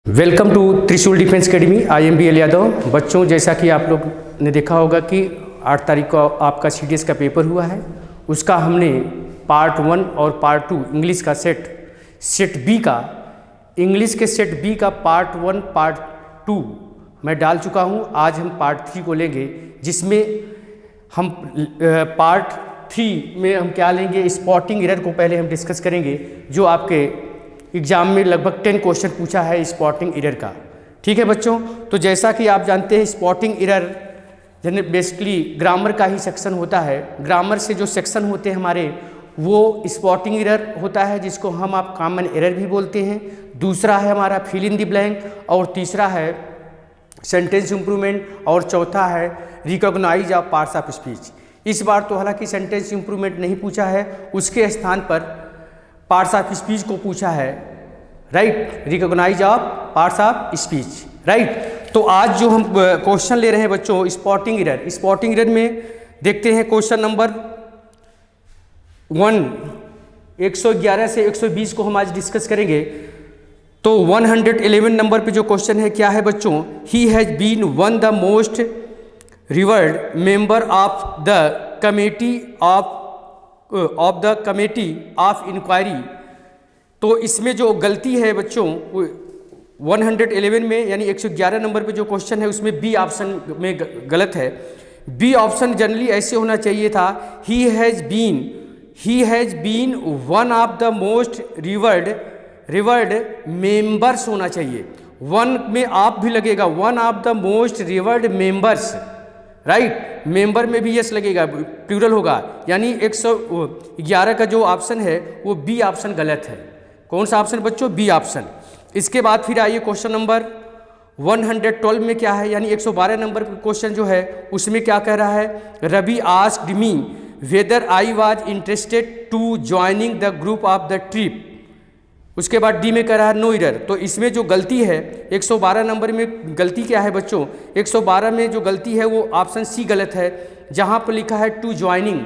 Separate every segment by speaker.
Speaker 1: Welcome to Trishul defence academy. I am B L Yadav. बच्चों, जैसा कि आप लोग ने देखा होगा कि 8 तारीख को आपका CDS का पेपर हुआ है। उसका हमने पार्ट 1 और पार्ट 2 इंग्लिश का सेट बी का इंग्लिश के सेट बी का पार्ट 1 पार्ट 2 मैं डाल चुका हूं। आज हम पार्ट 3 को लेंगे, जिसमें हम पार्ट 3 में हम क्या लेंगे, स्पॉटिंग एरर को पहले हम डिस्कस करेंगे, जो आपके एग्जाम में लगभग 10 क्वेश्चन पूछा है स्पॉटिंग एरर का। ठीक है बच्चों, तो जैसा कि आप जानते हैं स्पॉटिंग एरर बेसिकली ग्रामर का ही सेक्शन होता है। ग्रामर से जो सेक्शन होते हैं हमारे, वो स्पॉटिंग एरर होता है, जिसको हम आप कॉमन एरर भी बोलते हैं। दूसरा है हमारा फिल इन द ब्लैंक, और तीसरा है सेंटेंस इम्प्रूवमेंट, और चौथा है recognise of parts of speech. इस बार तो हालांकि सेंटेंस इम्प्रूवमेंट नहीं पूछा है, उसके स्थान पर पार्ट्स ऑफ स्पीच को पूछा है, right. Recognise of parts of speech, right. तो आज जो हम क्वेश्चन ले रहे हैं बच्चों, स्पॉटिंग एरर में देखते हैं क्वेश्चन नंबर 1 111 से 120 को हम आज डिस्कस करेंगे। तो 111 नंबर पे जो क्वेश्चन है क्या है बच्चों, he has been one the most revered member of the committee of the committee of inquiry. तो इसमें जो गलती है बच्चों 111 में, यानी 111 नंबर पे जो क्वेश्चन है, उसमें बी ऑप्शन में गलत है। बी ऑप्शन जनरली ऐसे होना चाहिए था, he has been one of the most revered members होना चाहिए। वन में आप भी लगेगा, one of the most revered members, right. Member में भी यस लगेगा, प्लूरल होगा। यानी 111 का जो ऑप्शन है वो बी ऑप्शन गलत है। कौन सा ऑप्शन बच्चों? B option. इसके बाद फिर आइए क्वेश्चन नंबर 112 में क्या है, यानी 112 नंबर क्वेश्चन जो है उसमें क्या कह रहा है, Ravi asked me whether I was interested to joining the group of the trip. उसके बाद डी में कह रहा है नो एरर। तो इसमें जो गलती है 112 नंबर में गलती क्या है बच्चों, 112 में जो गलती है वो ऑप्शन सी गलत है, जहाँ पर लिखा है टू ज्वाइनिंग।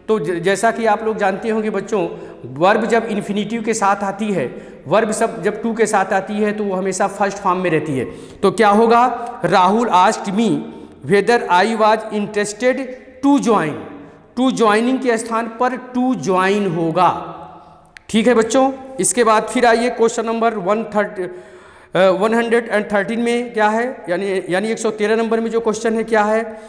Speaker 1: तो जैसा कि आप लोग जानते होंगे बच्चों, वर्ब जब इन्फिनिटिव के साथ आती है, वर्ब सब जब टू के साथ आती है तो वो हमेशा फर्स्ट फॉर्म में रहती है। तो क्या होगा, Rahul asked me whether I was interested to join. To joining के स्थान पर टू ज्वाइन होगा। ठीक है बच्चों। इसके बाद फिर आइए क्वेश्चन नंबर 113 में क्या है, यानी 113 नंबर में जो क्वेश्चन है क्या है,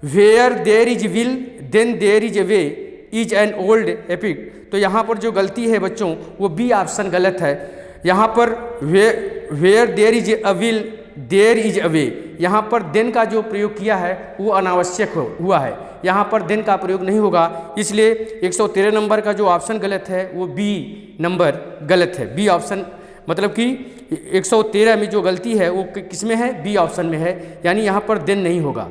Speaker 1: where there is will then there is a way is an old epic. तो यहाँ पर जो गलती है बच्चों वो बी ऑप्शन गलत है। यहाँ पर where there is a will there is a way, यहाँ पर देन का जो प्रयोग किया है वो अनावश्यक हुआ है, यहाँ पर देन का प्रयोग नहीं होगा। इसलिए 113 नंबर का जो ऑप्शन गलत है वो बी नंबर गलत है। बी ऑप्शन मतलब कि 113 में जो गलती है वो किस में है, बी ऑप्शन में है, यानी यहाँ पर देन नहीं होगा,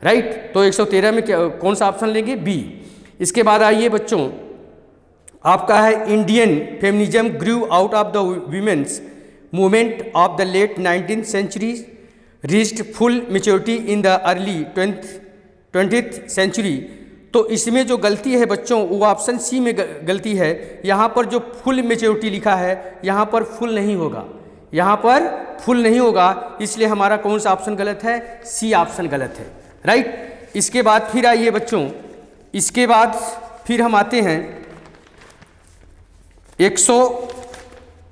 Speaker 1: राइट। तो 113 में कौन सा ऑप्शन लेंगे, बी। इसके बाद आइए बच्चों, आपका है Indian feminism grew out of the women's movement of the late 19th century reached full maturity in the early 20th century। तो इसमें जो गलती है बच्चों वो ऑप्शन सी में गलती है। यहाँ पर जो फुल मेच्योरिटी लिखा है, यहाँ पर फुल नहीं होगा, यहाँ पर फुल नहीं होगा, इसलिए हमारा कौन सा ऑप्शन गलत है, सी ऑप्शन गलत है, राइट। इसके बाद फिर आइए बच्चों, इसके बाद फिर हम आते हैं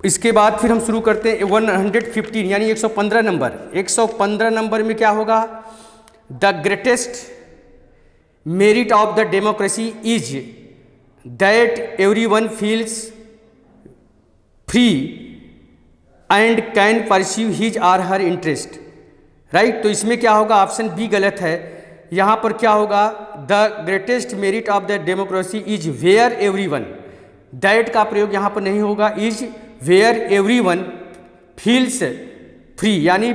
Speaker 1: इसके बाद फिर हम शुरू करते हैं 115, यानी 115 नंबर। 115 नंबर में क्या होगा, the greatest merit of the democracy is that everyone feels free and can pursue his or her interest, right. तो इसमें क्या होगा, ऑप्शन बी गलत है। यहाँ पर क्या होगा, the greatest merit of the democracy is where everyone. That का प्रयोग यहाँ पर नहीं होगा, is where everyone feels free, यानी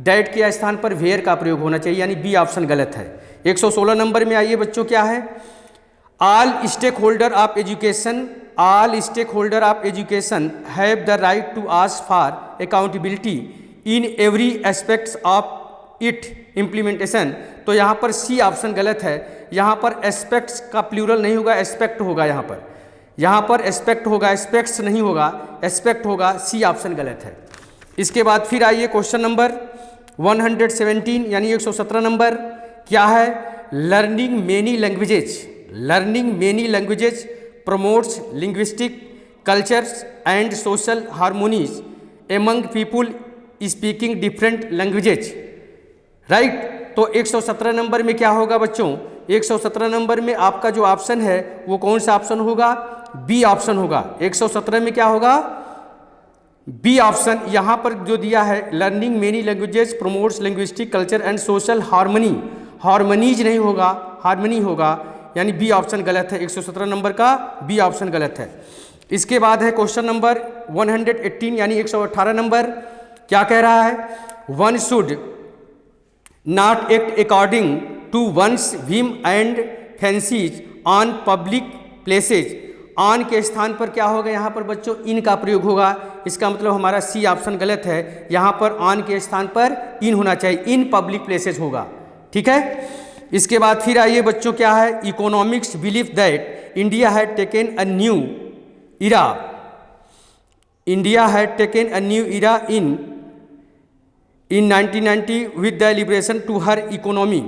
Speaker 1: दैट के स्थान पर वेयर का प्रयोग होना चाहिए, यानी बी ऑप्शन गलत है। 116 नंबर में आइए बच्चों, क्या है, all stakeholder of education have the right to ask for accountability in every aspects of it implementation. तो यहाँ पर सी ऑप्शन गलत है, यहाँ पर एस्पेक्ट्स का प्लूरल नहीं होगा, एस्पेक्ट होगा। यहाँ पर एस्पेक्ट होगा, एस्पेक्ट्स नहीं होगा, एस्पेक्ट होगा। सी ऑप्शन गलत है। इसके बाद फिर आइए क्वेश्चन नंबर 117 यानी 117 नंबर क्या है, learning many languages, learning many languages promotes linguistic cultures and social harmonies among people speaking different languages, right. तो 117 नंबर में क्या होगा बच्चों, 117 नंबर में आपका जो ऑप्शन है वो कौन सा ऑप्शन होगा, बी ऑप्शन होगा। 117 में क्या होगा, बी ऑप्शन। यहाँ पर जो दिया है learning many languages promotes linguistic culture and social harmony, harmonies नहीं होगा, हार्मनी होगा, यानी बी ऑप्शन गलत है। 117 नंबर का बी ऑप्शन गलत है। इसके बाद है क्वेश्चन नंबर 118 यानी 118 नंबर क्या कह रहा है, one should not act according to one's whim and fancies on public places. On के स्थान पर क्या होगा यहाँ पर बच्चों, इन का प्रयोग होगा। इसका मतलब हमारा सी ऑप्शन गलत है, यहाँ पर ऑन के स्थान पर इन होना चाहिए, इन पब्लिक प्लेसेस होगा, ठीक है। इसके बाद फिर आइए बच्चों क्या है, economics believe that India had taken a new era, India had taken a new era in 1990 with the liberation to her economy,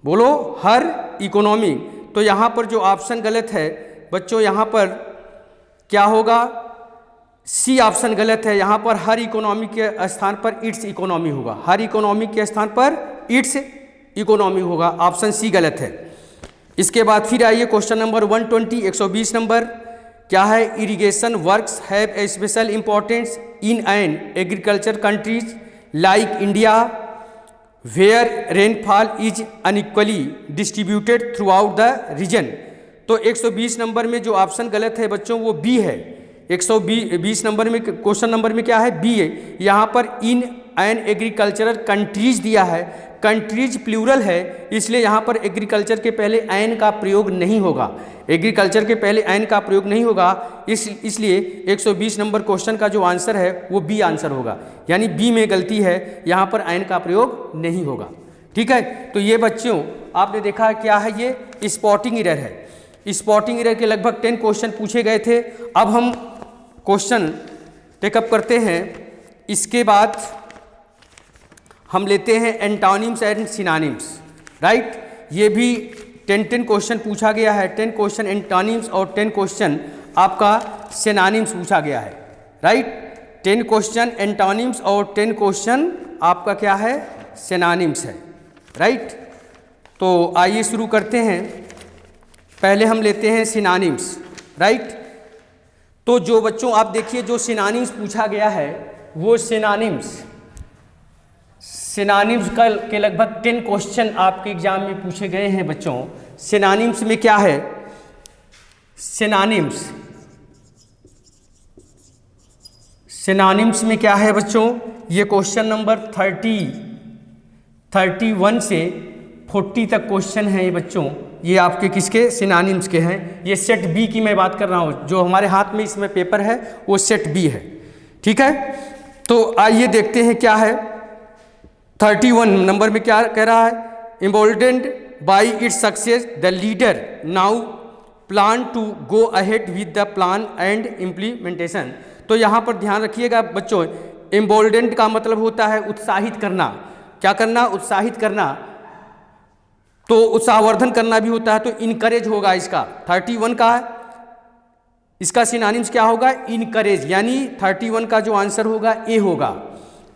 Speaker 1: बोलो हर इकोनॉमी। तो यहाँ पर जो ऑप्शन गलत है बच्चों, यहाँ पर क्या होगा, सी ऑप्शन गलत है। यहाँ पर हर इकोनॉमी के स्थान पर इट्स इकोनॉमी होगा, हर इकोनॉमी के स्थान पर इट्स इकोनॉमी होगा, ऑप्शन सी गलत है। इसके बाद फिर आइए क्वेश्चन नंबर 120 120 नंबर क्या है, irrigation works have a special importance in an agriculture countries like India where rainfall is unequally distributed throughout the region. तो 120 नंबर में जो ऑप्शन गलत है बच्चों वो बी है। 120 नंबर में क्वेश्चन नंबर में क्या है, बी है। यहाँ पर इन एन एग्रीकल्चरल कंट्रीज दिया है, कंट्रीज प्लूरल है, इसलिए यहाँ पर एग्रीकल्चर के पहले एन का प्रयोग नहीं होगा, एग्रीकल्चर के पहले एन का प्रयोग नहीं होगा। इसलिए 120 नंबर क्वेश्चन का जो आंसर है वो बी आंसर होगा, यानी बी में गलती है, यहाँ पर एन का प्रयोग नहीं होगा, ठीक है। तो ये बच्चों आपने देखा क्या है, ये स्पॉटिंग एरर है। स्पॉटिंग एरर के लगभग 10 क्वेश्चन पूछे गए थे। अब हम क्वेश्चन टेकअप करते हैं। इसके बाद हम लेते हैं एंटोनिम्स एंड सिनोनिम्स, राइट। ये भी 10 क्वेश्चन पूछा गया है, 10 क्वेश्चन एंटोनिम्स और 10 क्वेश्चन आपका सिनोनिम्स पूछा गया है, राइट। 10 क्वेश्चन एंटोनिम्स और 10 क्वेश्चन आपका क्या है, सिनोनिम्स है, राइट। तो आइए शुरू करते हैं। पहले हम लेते हैं सिनोनिम्स, राइट। तो जो बच्चों आप देखिए जो सिनोनिम्स पूछा गया है वो सिनोनिम्स के लगभग 10 क्वेश्चन आपके एग्जाम में पूछे गए हैं बच्चों। सिनोनिम्स में क्या है, सिनोनिम्स में क्या है बच्चों, ये क्वेश्चन नंबर 31 से 40 तक क्वेश्चन है ये बच्चों, ये आपके किसके, सिनोनिम्स के हैं। ये सेट बी की मैं बात कर रहा हूँ, जो हमारे हाथ में इसमें पेपर है वो सेट बी है, ठीक है। तो आइए देखते हैं क्या है। 31 नंबर में क्या कह रहा है, emboldened by its success the leader now plan to go ahead with the plan and implementation. तो यहाँ पर ध्यान रखिएगा बच्चों, एम्बोल्डेंड का मतलब होता है उत्साहित करना, क्या करना, उत्साहित करना। तो उत्साहवर्धन करना भी होता है, तो इनकरेज होगा इसका। 31 का इसका सिनोनिम्स क्या होगा, इनकरेज, यानी 31 का जो आंसर होगा ए होगा।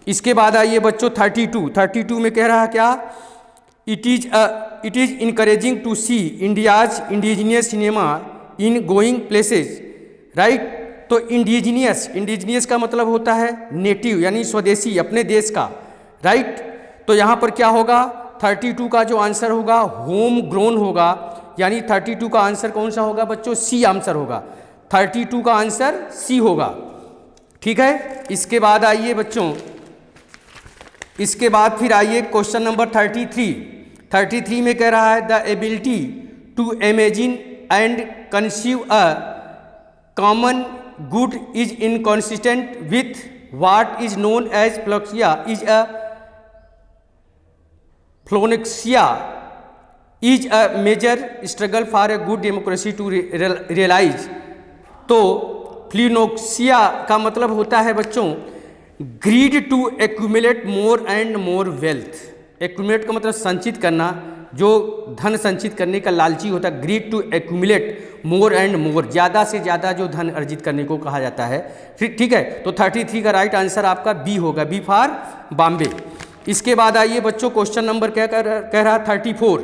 Speaker 1: इसके बाद आइए बच्चों 32 में कह रहा है क्या, it is encouraging to see India's indigenous cinema in going places, right. तो इंडिजिनियस का मतलब होता है नेटिव, यानी स्वदेशी, अपने देश का, राइट। तो यहाँ पर क्या होगा, 32 का जो आंसर होगा होम ग्रोन होगा, यानी 32 का आंसर कौन सा होगा बच्चों, सी आंसर होगा। 32 का आंसर सी होगा, ठीक है। इसके बाद आइए बच्चों, इसके बाद फिर आइए क्वेश्चन नंबर 33 में कह रहा है the ability to imagine and conceive a common good is inconsistent with what is known as pleonexia is a major struggle for a good democracy to realise. तो फ्लोनेक्सिया का मतलब होता है बच्चों greed to accumulate more and more wealth. Accumulate का मतलब संचित करना, जो धन संचित करने का लालची होता है। Greed to accumulate more and more, ज़्यादा से ज़्यादा जो धन अर्जित करने को कहा जाता है। ठीक है, तो 33 का राइट आंसर आपका बी होगा, बी फॉर बॉम्बे। इसके बाद आइए बच्चों, क्वेश्चन नंबर क्या कह रहा 34।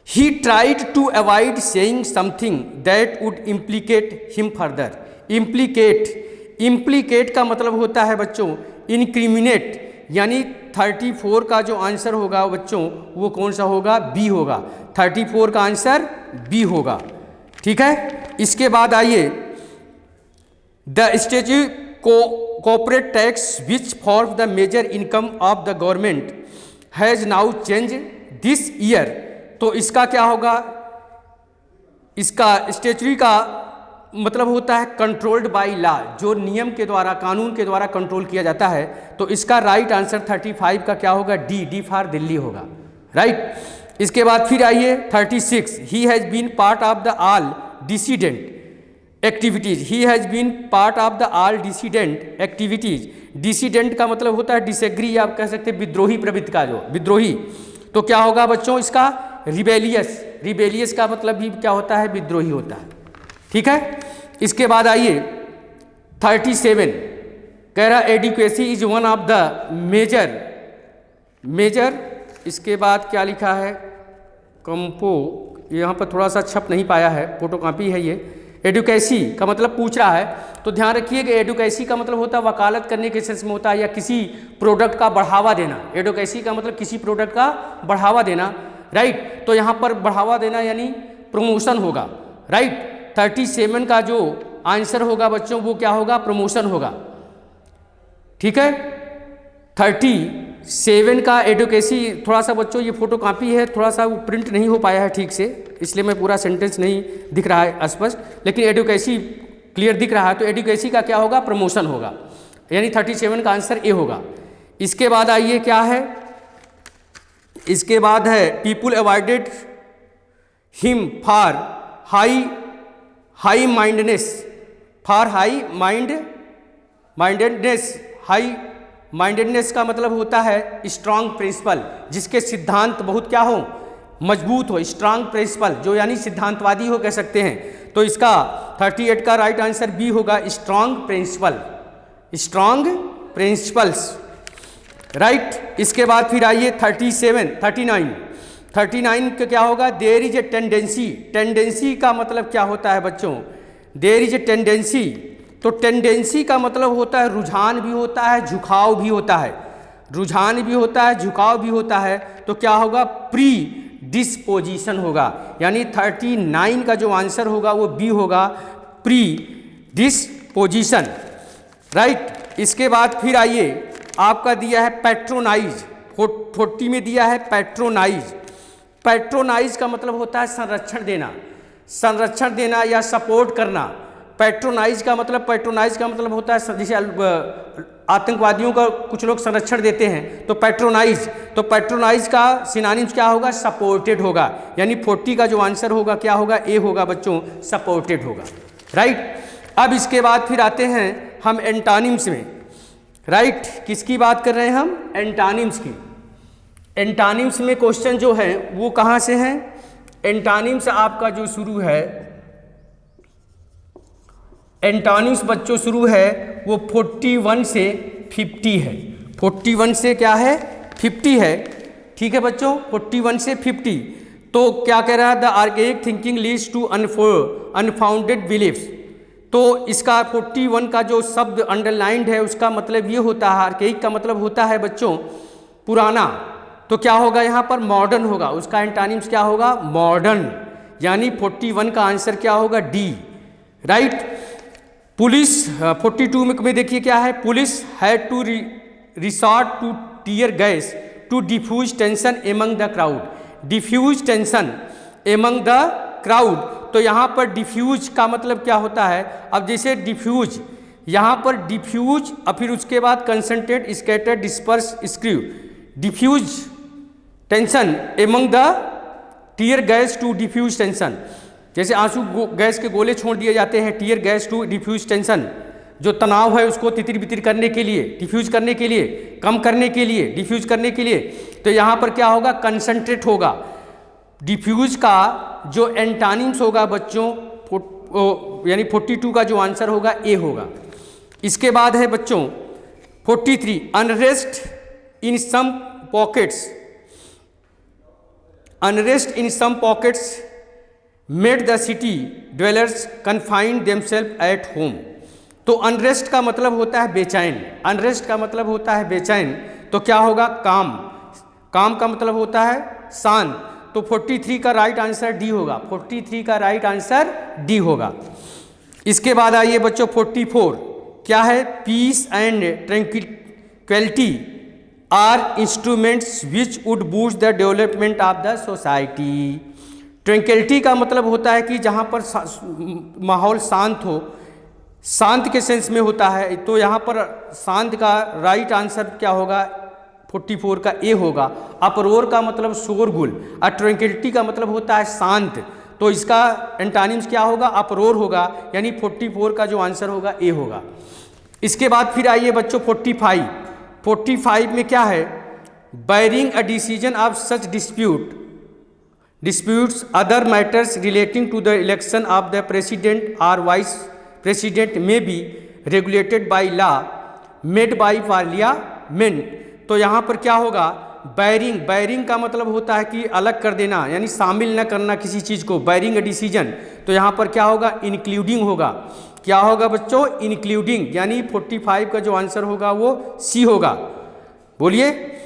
Speaker 1: He tried to avoid saying something that would implicate him further. Implicate का मतलब होता है बच्चों इनक्रिमिनेट, यानी 34 का जो आंसर होगा बच्चों वो कौन सा होगा, बी होगा। 34 का आंसर बी होगा। ठीक है, इसके बाद आइए, the statue corporate tax which form the major income of the government has now change this year. तो इसका क्या होगा, इसका स्टेचुरी का मतलब होता है कंट्रोल्ड बाय लॉ, जो नियम के द्वारा, कानून के द्वारा कंट्रोल किया जाता है। तो इसका राइट आंसर 35 का क्या होगा, डी फॉर दिल्ली होगा। राइट, इसके बाद फिर आइए 36। He has been part of the all dissident activities. He has been part of the all dissident activities. Dissident का मतलब होता है डिसएग्री, आप कह सकते हैं विद्रोही प्रवृत्ति का, जो विद्रोही। तो क्या होगा बच्चों इसका, रिबेलियस। रिबेलियस का मतलब भी क्या होता है, विद्रोही होता है। ठीक है, इसके बाद आइए 37 कह रहा adequacy is one of the major. इसके बाद क्या लिखा है, कंपो, यहाँ पर थोड़ा सा छप नहीं पाया है, फोटोकॉपी है ये। एडुकेसी का मतलब पूछ रहा है, तो ध्यान रखिएगा एडुकेसी का मतलब होता है वकालत करने के सेंस में होता है, या किसी प्रोडक्ट का बढ़ावा देना। एडुकेसी का मतलब किसी प्रोडक्ट का बढ़ावा देना। राइट, तो यहाँ पर बढ़ावा देना यानी प्रमोशन होगा। राइट, 37 का जो आंसर होगा बच्चों वो क्या होगा, प्रमोशन होगा। ठीक है, 37 का एडुकेसी, थोड़ा सा बच्चों ये फोटो कॉपी है, थोड़ा सा वो प्रिंट नहीं हो पाया है ठीक से, इसलिए मैं पूरा सेंटेंस नहीं दिख रहा है स्पष्ट, लेकिन एडुकेसी क्लियर दिख रहा है। तो एडुकेसी का क्या होगा, प्रमोशन होगा, यानी 37 का आंसर ए होगा। इसके बाद आइए क्या है, इसके बाद है people avoided him for high mindness. For high mindedness का मतलब होता है स्ट्रांग प्रिंसिपल, जिसके सिद्धांत बहुत क्या हो, मजबूत हो। स्ट्रांग प्रिंसिपल जो यानी सिद्धांतवादी हो कह सकते हैं। तो इसका 38 का राइट आंसर बी होगा, स्ट्रांग प्रिंसिपल्स। राइट, इसके बाद फिर आइए 39 का क्या होगा, there is a tendency. Tendency का मतलब क्या होता है बच्चों, देयर इज ए टेंडेंसी। तो टेंडेंसी का मतलब होता है रुझान भी होता है, झुकाव भी होता है। रुझान भी होता है, झुकाव भी होता है। तो क्या होगा, प्री डिस्पोजिशन होगा, यानी 39 का जो आंसर होगा वो बी होगा, प्री डिस्पोजिशन। राइट, इसके बाद फिर आइए आपका दिया है पैट्रोनाइज। 40 में दिया है पैट्रोनाइज। पैट्रोनाइज का मतलब होता है संरक्षण देना या सपोर्ट करना। पैट्रोनाइज का मतलब होता है जैसे आतंकवादियों का कुछ लोग संरक्षण देते हैं, तो पैट्रोनाइज का सिनोनिम्स क्या होगा, सपोर्टेड होगा। यानी 40 का जो आंसर होगा क्या होगा, ए होगा बच्चों, सपोर्टेड होगा। राइट, अब इसके बाद फिर आते हैं हम एंटोनिम्स में। राइट, किसकी बात कर रहे हैं हम, एंटोनिम्स की। एंटोनिम्स में क्वेश्चन जो है वो कहाँ से हैं, एंटोनिम्स आपका जो शुरू है, एंटोनिम्स बच्चों शुरू है वो 41 से 50 है। 41 से क्या है, 50 है। ठीक है बच्चों, 41 से 50। तो क्या कह रहा है, the archaic thinking leads to unfounded beliefs. तो इसका 41 का जो शब्द अंडरलाइंड है उसका मतलब ये होता है, आर्केइक का मतलब होता है बच्चों पुराना। तो क्या होगा यहाँ पर, मॉडर्न होगा। उसका एंटोनिम्स क्या होगा, मॉडर्न। यानी 41 का आंसर क्या होगा, डी। राइट, पुलिस 42 में देखिए क्या है, police had to resort to tear gas to diffuse tension among the crowd. Diffuse tension among the crowd. तो यहाँ पर डिफ्यूज का मतलब क्या होता है, अब जैसे डिफ्यूज, यहाँ पर डिफ्यूज और फिर उसके बाद concentrate, scatter, disperse, screw. Diffuse tension among the tear gas to diffuse tension, जैसे आंसू गैस के गोले छोड़ दिए जाते हैं, tear gas to diffuse tension. जो तनाव है उसको तितिर बितिर करने के लिए, डिफ्यूज करने के लिए, कम करने के लिए, डिफ्यूज करने के लिए, तो यहाँ पर क्या होगा, कंसंट्रेट होगा। डिफ्यूज का जो एंटानिम्स होगा बच्चों, यानी 42 का जो आंसर होगा ए होगा। इसके बाद है बच्चों 43, unrest in some pockets, unrest in some pockets made the city dwellers confined themself at home. तो अनरेस्ट का मतलब होता है बेचैन, अनरेस्ट का मतलब होता है बेचैन, तो क्या होगा, काम, काम का मतलब होता है शांत, तो 43 का राइट आंसर डी होगा, 43 का राइट आंसर डी होगा। इसके बाद आइए बच्चों 44, क्या है, peace and tranquillity are instruments which would boost the development of the society. Tranquillity का मतलब होता है कि जहाँ पर माहौल शांत हो, शांत के सेंस में होता है, तो यहाँ पर शांत का राइट आंसर क्या होगा, 44 का ए होगा। अपरोर का मतलब शोरगुल, और ट्रैंक्विलिटी का मतलब होता है शांत, तो इसका एंटानिम्स क्या होगा, अपरोर होगा, यानी 44 का जो आंसर होगा ए होगा। इसके बाद फिर आइए बच्चों 45, 45 में क्या है, bearing a decision of such disputes other matters relating to the election of the president or vice president may be regulated by law made by parliament। तो यहाँ पर क्या होगा, बैरिंग, बैरिंग का मतलब होता है कि अलग कर देना, यानी शामिल न करना किसी चीज़ को, बैरिंग अ डिसीजन, तो यहाँ पर क्या होगा, इंक्लूडिंग होगा। क्या होगा बच्चों, इंक्लूडिंग, यानी 45 का जो आंसर होगा वो सी होगा। बोलिए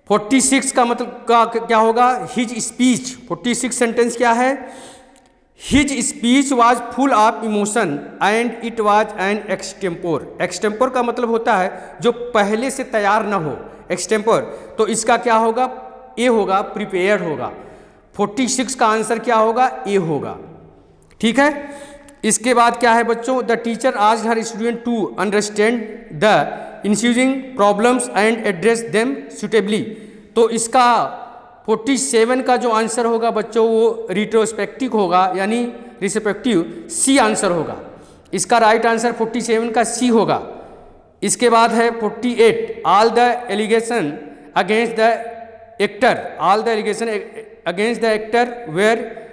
Speaker 1: 46 का मतलब क्या होगा, हिज स्पीच, 46 सेंटेंस क्या है, his speech was full of emotion and it was an extempore. Extempore का मतलब होता है जो पहले से तैयार न हो, एक्सटेम्पोर, तो इसका क्या होगा, ए होगा, प्रिपेयर्ड होगा। 46 का आंसर क्या होगा, ए होगा। ठीक है, इसके बाद क्या है बच्चों, the teacher asked her student to understand the ensuing problems and address them suitably. तो इसका 47 का जो आंसर होगा बच्चों वो रिट्रोस्पेक्टिव होगा, यानी रिस्पेक्टिव, सी आंसर होगा। इसका राइट आंसर 47 का सी होगा। इसके बाद है 48, all the allegation against the actor, all the allegation against the actor were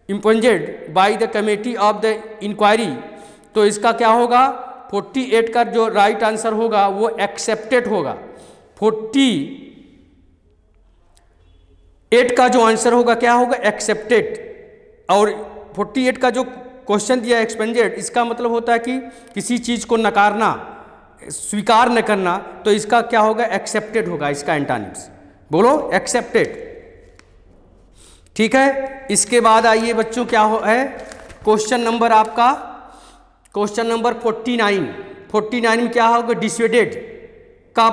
Speaker 1: expunged by the committee of the inquiry. तो इसका क्या होगा, 48 का जो राइट आंसर होगा वो एक्सेप्टेड होगा। 48 का जो आंसर होगा क्या होगा, एक्सेप्टेड। और 48 का जो क्वेश्चन दिया एक्सपेंजेड, इसका मतलब होता है कि किसी चीज़ को नकारना, स्वीकार न करना, तो इसका क्या होगा, एक्सेप्टेड होगा, इसका एंटानिम्स। बोलो एक्सेप्टेड। ठीक है, इसके बाद आइए बच्चों क्या है, क्वेश्चन नंबर आपका, क्वेश्चन नंबर 49। 49 में क्या होगा, डिसुएडेड का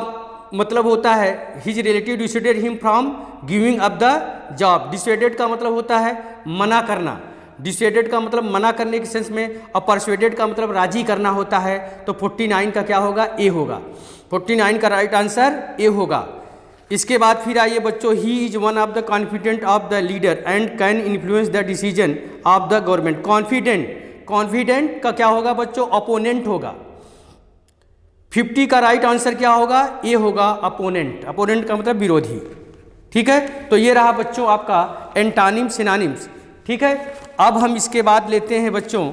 Speaker 1: मतलब होता है his relative dissuaded him from giving up the job. Dissuaded का मतलब होता है मना करना, डिसुएडेड का मतलब मना करने के सेंस में, और परसुएडेड का मतलब राजी करना होता है। तो 49 का क्या होगा, ए होगा। 49 का राइट आंसर ए होगा। इसके बाद फिर आइए बच्चों, he is one of the confident of the leader and can influence the decision of the government. Confident, confident का क्या होगा बच्चों, अपोनेंट होगा। 50 का राइट आंसर क्या होगा, ए होगा, अपोनेंट। अपोनेंट का मतलब विरोधी। ठीक है, तो ये रहा बच्चों आपका एंटानिम सिनोनिम्स। ठीक है, अब हम इसके बाद लेते हैं बच्चों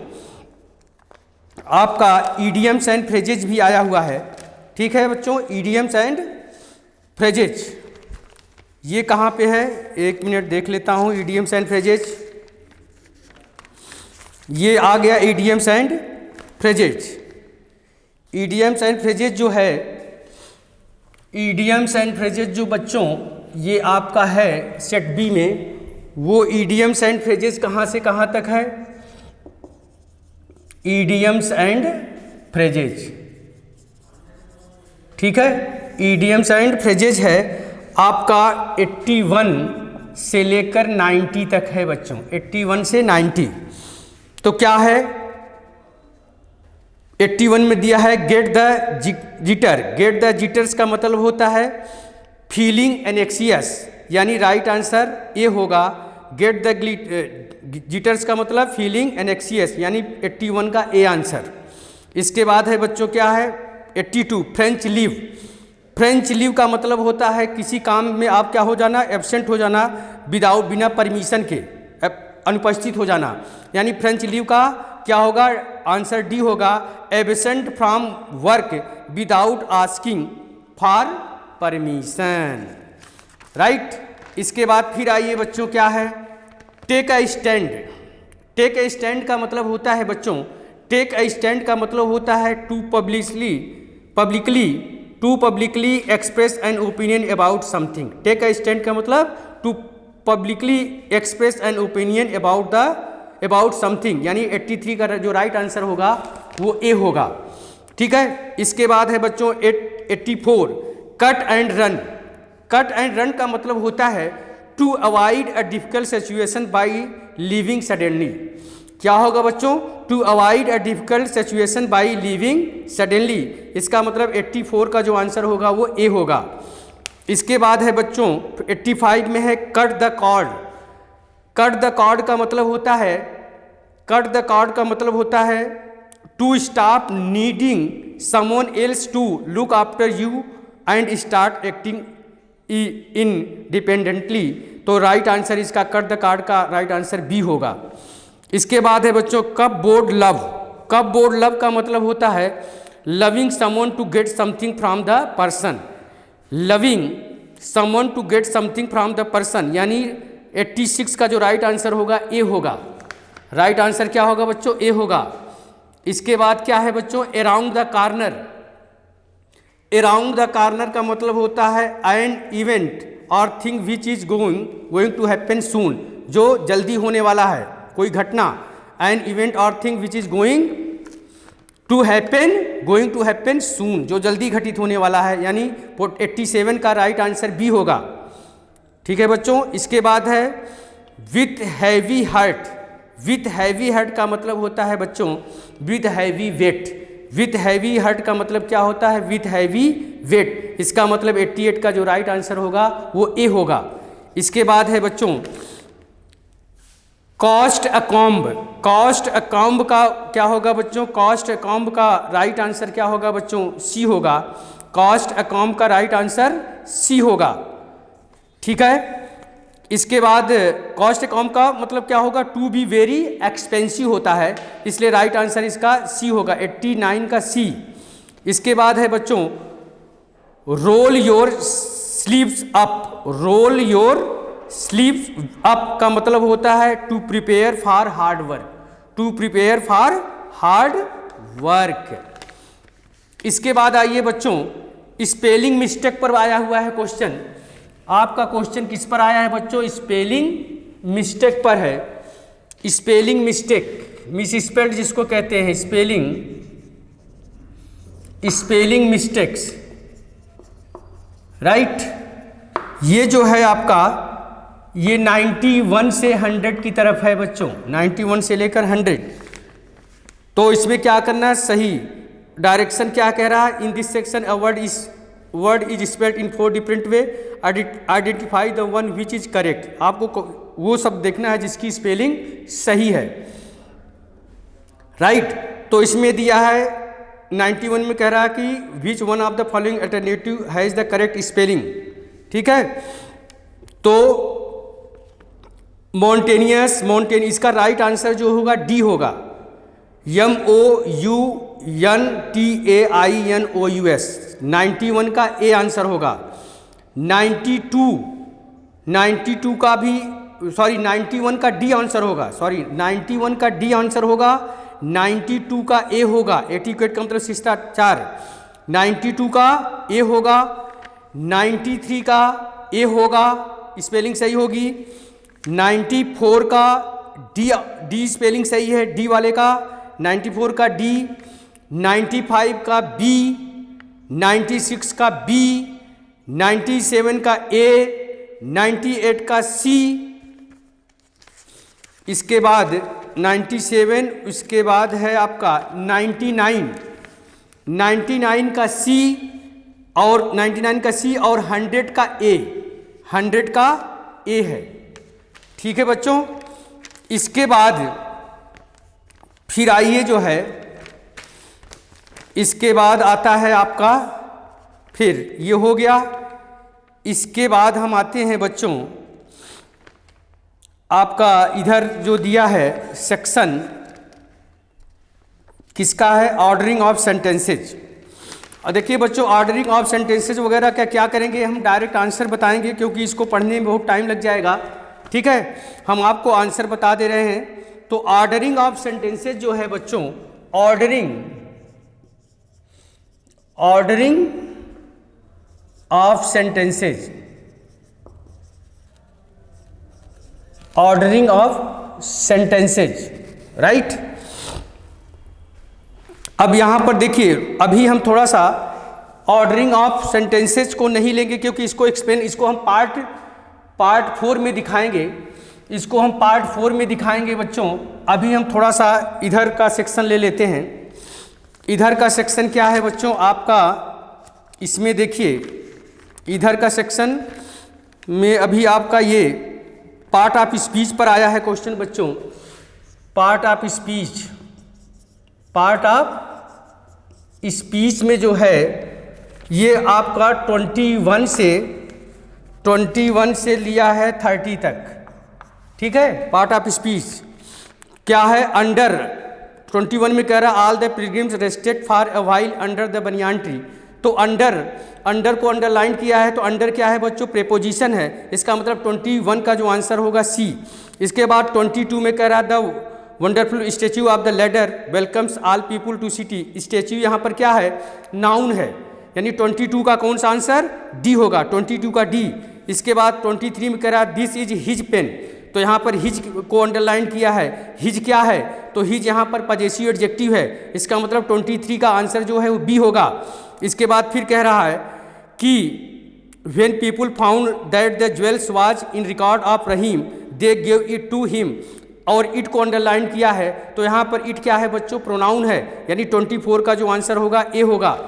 Speaker 1: आपका ईडियम्स एंड फ्रेजेज भी आया हुआ है। ठीक है बच्चों, ईडियम्स एंड फ्रेजेज ये कहाँ पे है, एक मिनट देख लेता हूँ। ईडियम्स एंड फ्रेजेज, ये आ गया idioms and phrases. Idioms and phrases जो है, ईडियम्स एंड फ्रेजेज जो बच्चों ये आपका है सेट बी में, वो ईडियम्स एंड फ्रेजेज कहाँ से कहाँ तक है, ईडियम्स एंड फ्रेजेज। ठीक है, ईडियम्स एंड फ्रेजेज है आपका 81 से लेकर 90 तक है बच्चों, 81 से 90। तो क्या है, 81 में दिया है get the jitter. Get the jitters का मतलब होता है फीलिंग एनेक्सियस, यानी राइट आंसर ए होगा। गेट द जिटर्स का मतलब फीलिंग एनेक्सियस, यानी 81 का ए आंसर। इसके बाद है बच्चों क्या है 82 फ्रेंच लीव। फ्रेंच लीव का मतलब होता है किसी काम में आप क्या हो जाना, एब्सेंट हो जाना, विदाउट बिना परमिशन के अनुपस्थित हो जाना, यानी फ्रेंच लीव का क्या होगा, आंसर डी होगा, absent from work without asking for permission, right. इसके बाद फिर आइए बच्चों क्या है take a stand. Take a stand का मतलब होता है बच्चों, टेक अ स्टैंड का मतलब होता है to publicly express an opinion about something. Take a stand का मतलब to publicly express an opinion about something, यानी 83 का जो राइट आंसर होगा वो ए होगा, ठीक है। इसके बाद है बच्चों 84 cut and run. Cut and run का मतलब होता है to avoid a difficult situation by leaving suddenly. क्या होगा बच्चों, to avoid a difficult situation by leaving suddenly. इसका मतलब 84 का जो आंसर होगा वो ए होगा। इसके बाद है बच्चों 85 में है cut the cord. Cut the cord का मतलब होता है, कट द कॉर्ड का मतलब होता है to stop needing someone else to look after you and start acting independently. तो राइट आंसर इसका कट द कॉर्ड का राइट आंसर बी होगा। इसके बाद है बच्चों cupboard love. Cupboard love का मतलब होता है loving someone to get something from the person. Loving someone to get something from the person, यानी 86 का जो राइट आंसर होगा ए होगा। राइट आंसर क्या होगा बच्चों, ए होगा। इसके बाद क्या है बच्चों around the corner. Around the corner का मतलब होता है an event or thing which is going to happen soon, जो जल्दी होने वाला है, कोई घटना। An event or thing which is going to happen soon, जो जल्दी घटित होने वाला है, यानी 87 का राइट आंसर बी होगा, ठीक है बच्चों। इसके बाद है with heavy heart. With heavy heart का मतलब होता है बच्चों with heavy weight. With heavy heart का मतलब क्या होता है, विथ हैवी वेट। इसका मतलब 88 का जो राइट आंसर होगा वो ए होगा। इसके बाद है बच्चों कॉस्ट अ कॉम्ब। कॉस्ट अ कॉम्ब का क्या होगा बच्चों, कॉस्ट अ कॉम्ब का राइट आंसर क्या होगा बच्चों, सी होगा। कॉस्ट अ कॉम्ब का राइट आंसर सी होगा, ठीक है। इसके बाद कॉस्ट कॉम का मतलब क्या होगा, टू बी वेरी एक्सपेंसिव होता है, इसलिए राइट आंसर इसका सी होगा, 89 का सी। इसके बाद है बच्चों roll your sleeves up. Roll your sleeves up का मतलब होता है to prepare for hard work. To prepare for hard work. इसके बाद आइए बच्चों स्पेलिंग मिस्टेक पर आया हुआ है क्वेश्चन। आपका क्वेश्चन किस पर आया है बच्चों, स्पेलिंग मिस्टेक पर है। स्पेलिंग मिस्टेक, मिस स्पेल्ड जिसको कहते हैं, स्पेलिंग मिस्टेक्स, राइट। ये जो है आपका ये 91 से 100 की तरफ है बच्चों, 91 से लेकर 100। तो इसमें क्या करना है, सही डायरेक्शन क्या कह रहा है, in this section a word is spelled in 4 different way, identify the one which is correct. आपको वो सब देखना है जिसकी स्पेलिंग सही है, राइट। तो इसमें दिया है 91 में कह रहा है कि which one of the following alternative has the correct spelling, ठीक है। तो मॉन्टेनियस, इसका राइट आंसर जो होगा डी होगा, MOUNTAINOUS, 91 का ए आंसर होगा। 92 का भी, सॉरी 91 का डी आंसर होगा, 91 का डी आंसर होगा, 92 का ए होगा, 88 का मतलब शिष्टाचार, 92 का ए होगा, 93 का ए होगा, स्पेलिंग सही होगी, 94 का डी स्पेलिंग सही है, डी वाले का, 94 का डी, 95 का बी, 96 का बी, 97 का ए, 98 का सी। इसके बाद 97, उसके बाद है आपका 99 का सी और 99 का सी और 100 का ए, 100 का ए है, ठीक है बच्चों। इसके बाद फिर आइए जो है इसके बाद आता है आपका, फिर ये हो गया। इसके बाद हम आते हैं बच्चों आपका इधर जो दिया है सेक्शन किसका है, ऑर्डरिंग ऑफ सेंटेंसेज। और देखिए बच्चों, ऑर्डरिंग ऑफ सेंटेंसेज वगैरह का क्या करेंगे, हम डायरेक्ट आंसर बताएंगे क्योंकि इसको पढ़ने में बहुत टाइम लग जाएगा। ठीक है, हम आपको आंसर बता दे रहे हैं। तो ऑर्डरिंग ऑफ सेंटेंसेज जो है बच्चों, ordering of sentences, ordering of sentences, right. अब यहां पर देखिए, अभी हम थोड़ा सा ऑर्डरिंग ऑफ सेंटेंसेज को नहीं लेंगे क्योंकि इसको हम पार्ट 4 में दिखाएंगे। इसको हम पार्ट 4 में दिखाएंगे बच्चों। अभी हम थोड़ा सा इधर का सेक्शन ले लेते हैं। इधर का सेक्शन क्या है बच्चों आपका, इसमें देखिए इधर का सेक्शन में अभी आपका ये पार्ट ऑफ स्पीच पर आया है क्वेश्चन बच्चों। पार्ट ऑफ स्पीच में जो है ये आपका 21 से लिया है 30 तक। ठीक है, पार्ट ऑफ स्पीच क्या है, अंडर 21 में कह रहा है all the pilgrims rested for a while under the banyan tree. तो अंडर को अंडरलाइन किया है, तो अंडर क्या है बच्चों, प्रेपोजिशन है। इसका मतलब 21 का जो आंसर होगा सी। इसके बाद 22 में कह रहा है the wonderful statue of the ladder welcomes all people to city. Statue यहाँ पर क्या है, नाउन है, यानी 22 का कौन सा आंसर, डी होगा, 22 का डी। इसके बाद 23 में कह रहा है दिस इज हिज पेन। तो यहाँ पर हिज को अंडरलाइन किया है। हिज क्या है, तो हिज यहाँ पर पजेसिव एडजेक्टिव है। इसका मतलब 23 का आंसर जो है वो बी होगा। इसके बाद फिर कह रहा है कि when people found that the jewels was in record of Rahim they give it to him, और इट को अंडरलाइन किया है। तो यहाँ पर इट क्या है बच्चों, प्रोनाउन है, यानी 24 का जो आंसर होगा ए होगा।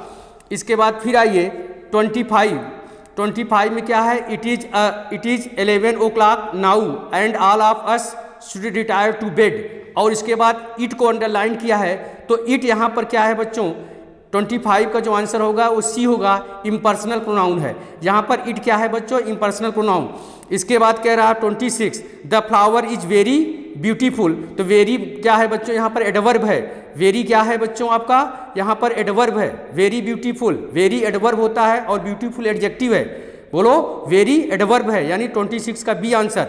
Speaker 1: इसके बाद फिर आइए 25 में क्या है, it is 11 o'clock now and all of us should retire to bed. और इसके बाद इट को अंडरलाइन किया है। तो इट यहाँ पर क्या है बच्चों, 25 का जो आंसर होगा वो सी होगा, इम्पर्सनल प्रोनाउन है। यहाँ पर इट क्या है बच्चों, इम्पर्सनल प्रोनाउन। इसके बाद कह रहा है 26 the flower is very beautiful. तो वेरी क्या है बच्चों, यहाँ पर एडवर्ब है। वेरी क्या है बच्चों आपका, यहाँ पर एडवर्ब है। वेरी ब्यूटीफुल, वेरी एडवर्ब होता है और ब्यूटीफुल एडजेक्टिव है। बोलो, वेरी एडवर्ब है, यानी 26 का बी आंसर।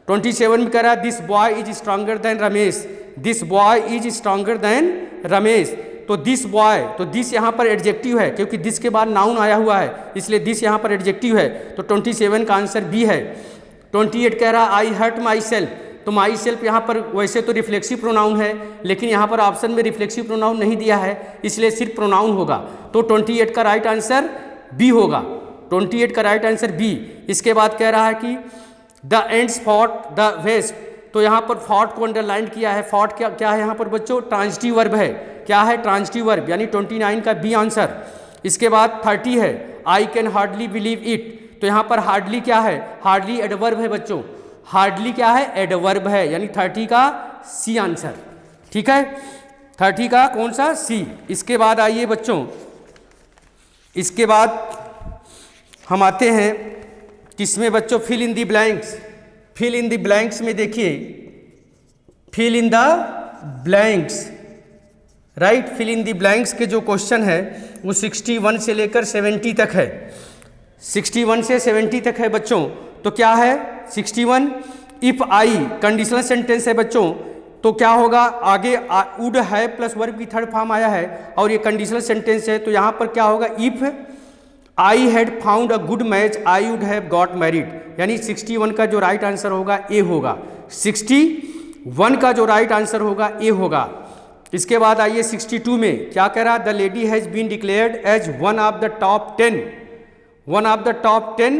Speaker 1: 27 में कह रहा है this boy is stronger than Ramesh. This boy is stronger than Ramesh. तो दिस बॉय, तो दिस यहाँ पर एडजेक्टिव है क्योंकि दिस के बाद नाउन आया हुआ है, इसलिए दिस यहाँ पर एडजेक्टिव है। तो 27 का आंसर बी है। 28 कह रहा है आई हर्ट माई सेल्फ। तो माई सेल्फ यहाँ पर वैसे तो रिफ्लेक्सिव प्रोनाउन है, लेकिन यहाँ पर ऑप्शन में रिफ्लेक्सिव प्रोनाउन नहीं दिया है, इसलिए सिर्फ प्रोनाउन होगा। तो 28 का राइट आंसर बी होगा। 28 का राइट आंसर बी। इसके बाद कह रहा है कि the ends fought the west. तो यहाँ पर फॉट को अंडरलाइन किया है। फॉट क्या है यहाँ पर बच्चों, ट्रांजिटिव वर्ब है। क्या है, ट्रांजिटिव वर्ब, यानी 29 का बी आंसर। इसके बाद 30 है I can hardly believe it. तो यहाँ पर हार्डली क्या है, हार्डली एडवर्ब है बच्चों। हार्डली क्या है, एडवर्ब है, यानी 30 का सी आंसर। ठीक है, 30 का कौन सा, सी। इसके बाद आइए बच्चों, इसके बाद हम आते हैं किसमें बच्चों, fill in the blanks. Fill in the blanks में देखिए, fill in the blanks, right. Fill in the blanks के जो क्वेश्चन है वो 61 से लेकर 70 तक है। 61 से 70 तक है बच्चों। तो क्या है 61, इफ आई कंडीशनल सेंटेंस है बच्चों, तो क्या होगा, आगे वुड है प्लस वर्ब की थर्ड फॉर्म आया है और ये कंडीशनल सेंटेंस है। तो यहाँ पर क्या होगा, if I had found a good match I would have got married, यानी 61 का जो राइट आंसर होगा ए होगा। 61 का जो राइट आंसर होगा ए होगा। इसके बाद आइए 62 में क्या कह रहा, the lady has been declared as one of the top 10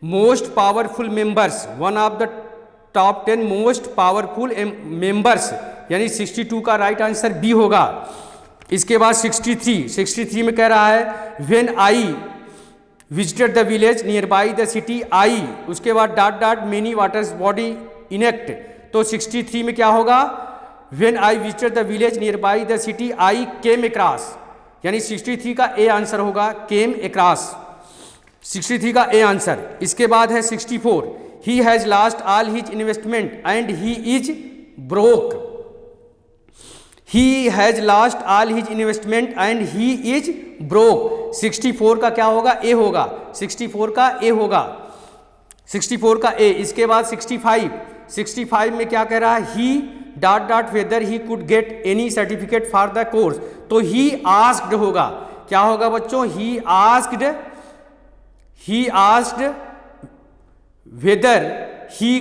Speaker 1: most powerful members, one of the top 10 most powerful members, यानी 62 का राइट आंसर बी होगा। इसके बाद 63 में कह रहा है when I visited the village near by the city I, उसके बाद dot dot many waters body intact. तो 63 में क्या होगा, when I visited the village near by the city I came across. यानी 63 का ए आंसर होगा केम अक्रॉस, 63 का ए आंसर। इसके बाद है 64, he has lost all his investment and he is broke. He has lost all his investment and he is broke. 64 का क्या होगा? ए होगा, 64 का ए होगा, 64 का ए। इसके बाद 65, 65 में क्या कह रहा है? He dot dot whether he could get any certificate for the course, तो ही आस्क्ड होगा। क्या होगा बच्चों? He asked whether he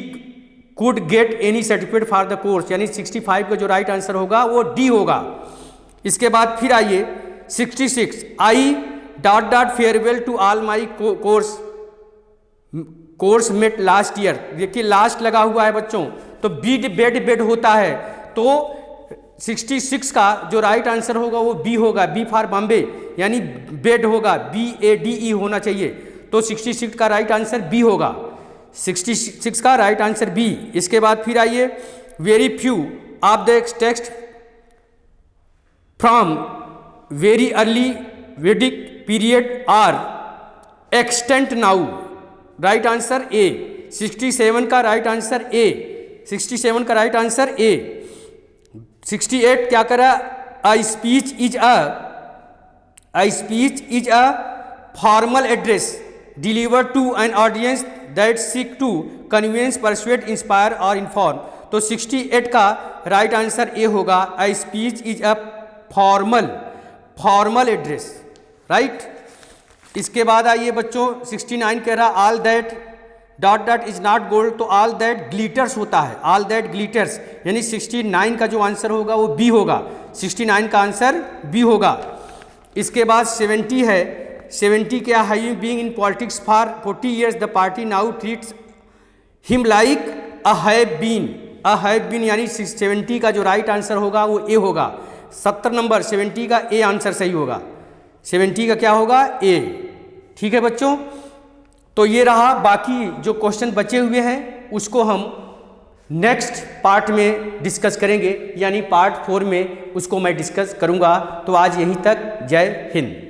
Speaker 1: could get any certificate for the course, यानी 65 का जो राइट आंसर होगा वो डी होगा। इसके बाद फिर आइए 66, I dot dot farewell to all my course mate last year. देखिए लास्ट लगा हुआ है बच्चों, तो बेड होता है, तो 66 का जो राइट आंसर होगा वो बी होगा, बी फॉर बॉम्बे, यानी बेड होगा, BADE होना चाहिए, तो 66 का राइट आंसर बी होगा, 66 का राइट आंसर बी। इसके बाद फिर आइए very few of the text from very early Vedic period are extent now, right answer A. 67 का राइट आंसर ए, 67 का राइट आंसर ए। 68 क्या करा? A speech is a formal address delivered to an audience that seek to convince, persuade, inspire और inform, तो 68 का right answer A होगा। A speech is a formal address, right. इसके बाद आइए बच्चों 69 कह रहा all that dot dot is not gold, तो ऑल दैट ग्लिटर्स होता है, ऑल दैट ग्लिटर्स, यानी 69 का जो आंसर होगा वो बी होगा, 69 का आंसर बी होगा। इसके बाद 70 है, 70 क्या? Having being in politics for 40 years the party now treats him like a have been, यानी 70 का जो राइट आंसर होगा वो ए होगा। 70 नंबर 70 का ए आंसर सही होगा, 70 का क्या होगा? ए। ठीक है बच्चों, तो ये रहा, बाकी जो क्वेश्चन बचे हुए हैं उसको हम नेक्स्ट पार्ट में डिस्कस करेंगे, यानी पार्ट 4 में उसको मैं डिस्कस करूंगा। तो आज यहीं तक, जय हिंद।